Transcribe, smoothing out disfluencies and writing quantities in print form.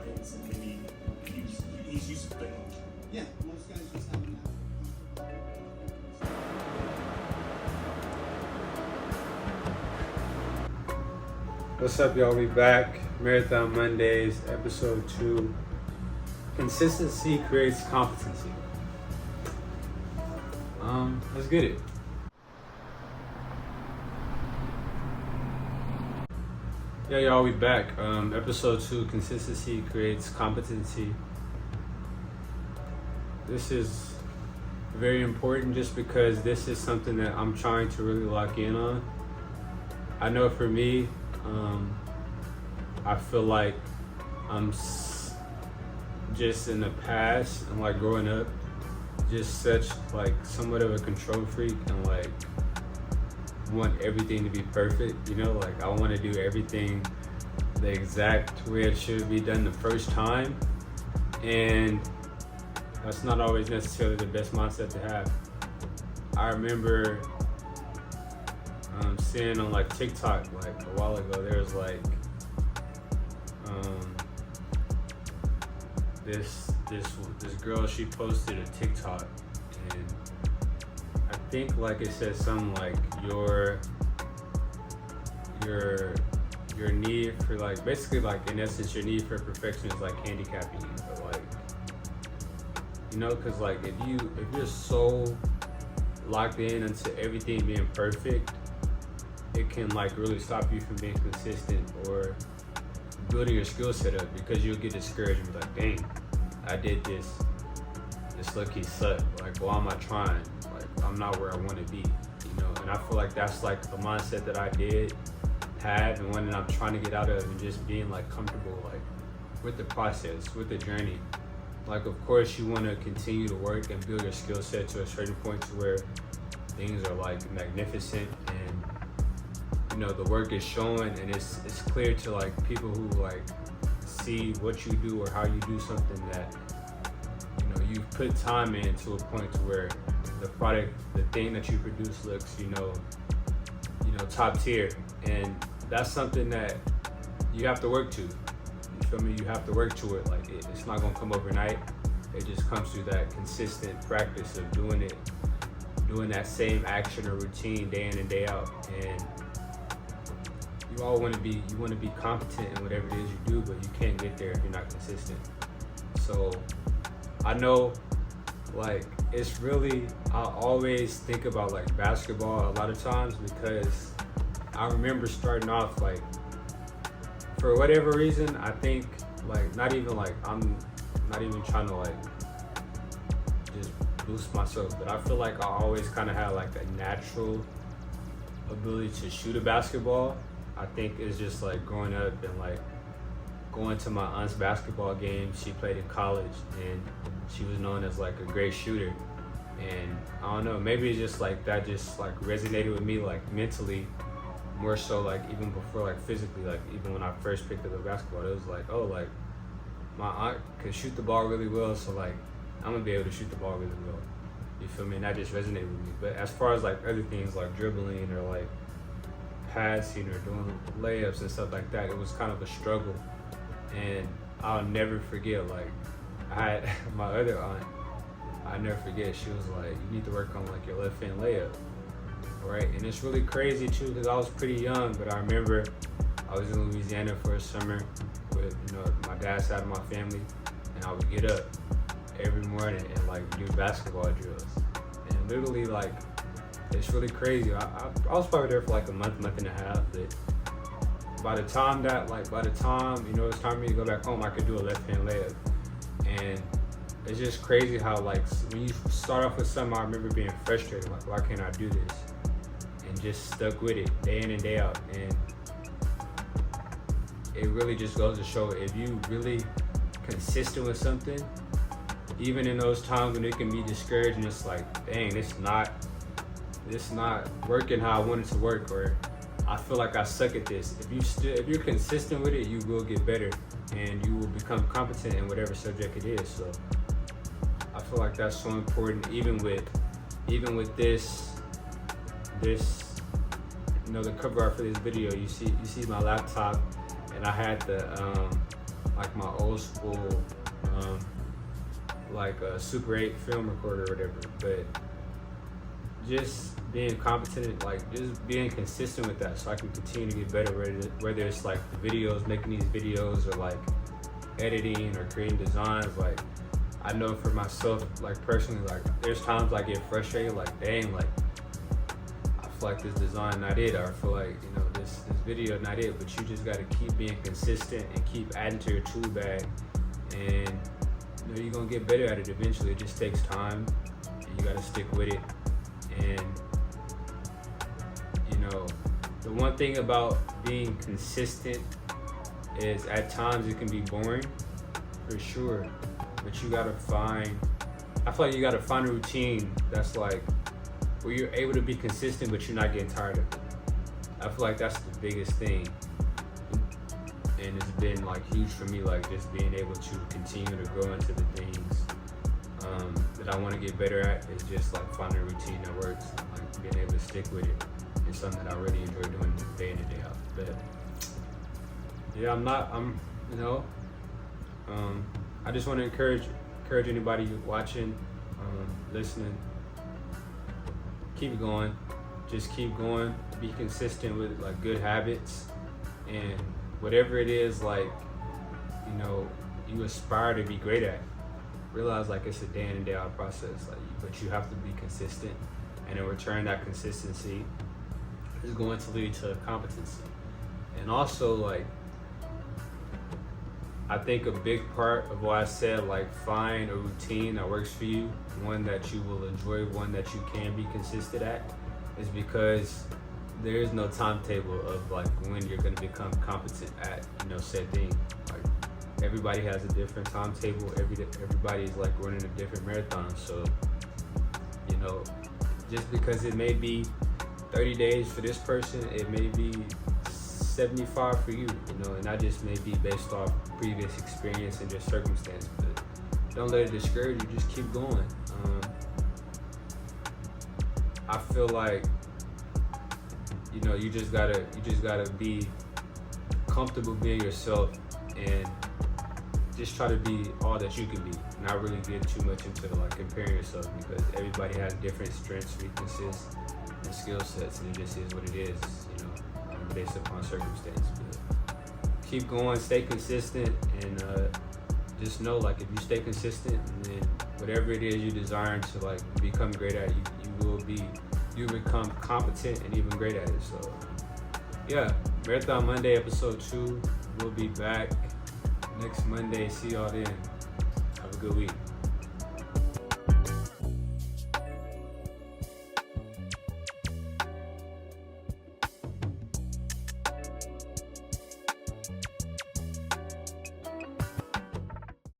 clients, and maybe he's used to failing. Yeah, most guys just have an What's up, y'all? We back. Marathon Mondays, episode 2. Consistency creates competency. Let's get it. Yeah, y'all, we back. Episode 2, consistency creates competency. This is very important just because this is something that I'm trying to really lock in on. I know for me, I feel like I'm just in the past and like growing up, just such like somewhat of a control freak and like want everything to be perfect, you know, like I want to do everything the exact way it should be done the first time, and that's not always necessarily the best mindset to have. I remember seeing on like TikTok like a while ago, there was like this girl, she posted a TikTok, and I think like it said something like your need for like, basically like in essence your need for perfection is like handicapping you, but like, you know, because like if you're so locked in into everything being perfect, it can like really stop you from being consistent or building your skill set up, because you'll get discouraged and be like, dang, I did this look-key sucked, like why am I trying, like I'm not where I want to be, you know. And I feel like that's like the mindset that I did have, and one that I'm trying to get out of, and just being like comfortable like with the process, with the journey. Like of course you want to continue to work and build your skill set to a certain point to where things are like magnificent, and you know the work is showing, and it's clear to like people who like see what you do or how you do something, that you know you've put time in to a point to where the product, the thing that you produce looks, you know top tier. And that's something that you have to work to. You feel me? You have to work to it. Like it's not gonna come overnight. It just comes through that consistent practice of doing that same action or routine day in and day out. And you want to be competent in whatever it is you do, but you can't get there if you're not consistent. So I know like it's really, I always think about like basketball a lot of times, because I remember starting off like, for whatever reason, I think like I'm not even trying to like just boost myself, but I feel like I always kind of had like a natural ability to shoot a basketball. I think it's just like growing up and like going to my aunt's basketball game. She played in college and she was known as like a great shooter. And I don't know, maybe it's just like that just like resonated with me like mentally more so, like even before like physically, like even when I first picked up the basketball, it was like, oh, like my aunt could shoot the ball really well, so like I'm gonna be able to shoot the ball really well. You feel me? And that just resonated with me. But as far as like other things like dribbling or like passing or doing layups and stuff like that, it was kind of a struggle. And I'll never forget, like I had my other aunt, I never forget, she was like, you need to work on like your left hand layup, right? And it's really crazy too, because I was pretty young, but I remember I was in Louisiana for a summer with, you know, my dad's side of my family, and I would get up every morning and like do basketball drills. And literally like, it's really crazy. I was probably there for like a month and a half, but by the time, you know, it's time for me to go back home, I could do a left hand layup. And it's just crazy how like when you start off with something, I remember being frustrated, like why can't I do this? And just stuck with it day in and day out. And it really just goes to show, if you really consistent with something, even in those times when it can be discouraging, it's like, dang, it's not working how I want it to work, or I feel like I suck at this. If you're consistent with it, you will get better and you will become competent in whatever subject it is. So I feel like that's so important, even with this, you know, the cover art for this video. You see my laptop, and I had like my old school, like a Super 8 film recorder or whatever. But just being competent, like just being consistent with that, so I can continue to get better. Whether it's like the videos, making these videos, or like editing or creating designs. Like I know for myself, like personally, like there's times I get frustrated, like dang, like I feel like this design not it, or I feel like, you know, this video not it. But you just gotta keep being consistent and keep adding to your tool bag, and you know you're gonna get better at it eventually. It just takes time, and you gotta stick with it. And you know, the one thing about being consistent is at times it can be boring, for sure. But you gotta find, I feel like you gotta find a routine that's like where you're able to be consistent, but you're not getting tired of it. I feel like that's the biggest thing, and it's been like huge for me, like just being able to continue to grow into the things that I want to get better at. Is just like finding a routine that works, like being able to stick with it. It's something that I really enjoy doing day in and day out. But yeah, you know, I just want to encourage anybody watching, listening, keep it going. Just keep going, be consistent with like good habits, and whatever it is, like, you know, you aspire to be great at, realize like it's a day in and day out process, like, but you have to be consistent, and in return that consistency is going to lead to competency. And also, like, I think a big part of what I said, like, find a routine that works for you, one that you will enjoy, one that you can be consistent at, is because there is no timetable of like when you're going to become competent at, you know, said thing. Like, everybody has a different timetable. Everybody is like running a different marathon. So, you know, just because it may be 30 days for this person, it may be 75 for you, you know, and that just may be based off previous experience and just circumstance. But don't let it discourage you. Just keep going. I feel like, you know, you just gotta be comfortable being yourself, and just try to be all that you can be. Not really get too much into like comparing yourself, because everybody has different strengths, weaknesses, and skill sets, and it just is what it is, you know, based upon circumstance. But keep going, stay consistent, and just know, like, if you stay consistent, then whatever it is you desire to like become great at, you become competent and even great at it. So yeah, Marathon Monday episode 2. We'll be back next Monday. See y'all then. Have a good week.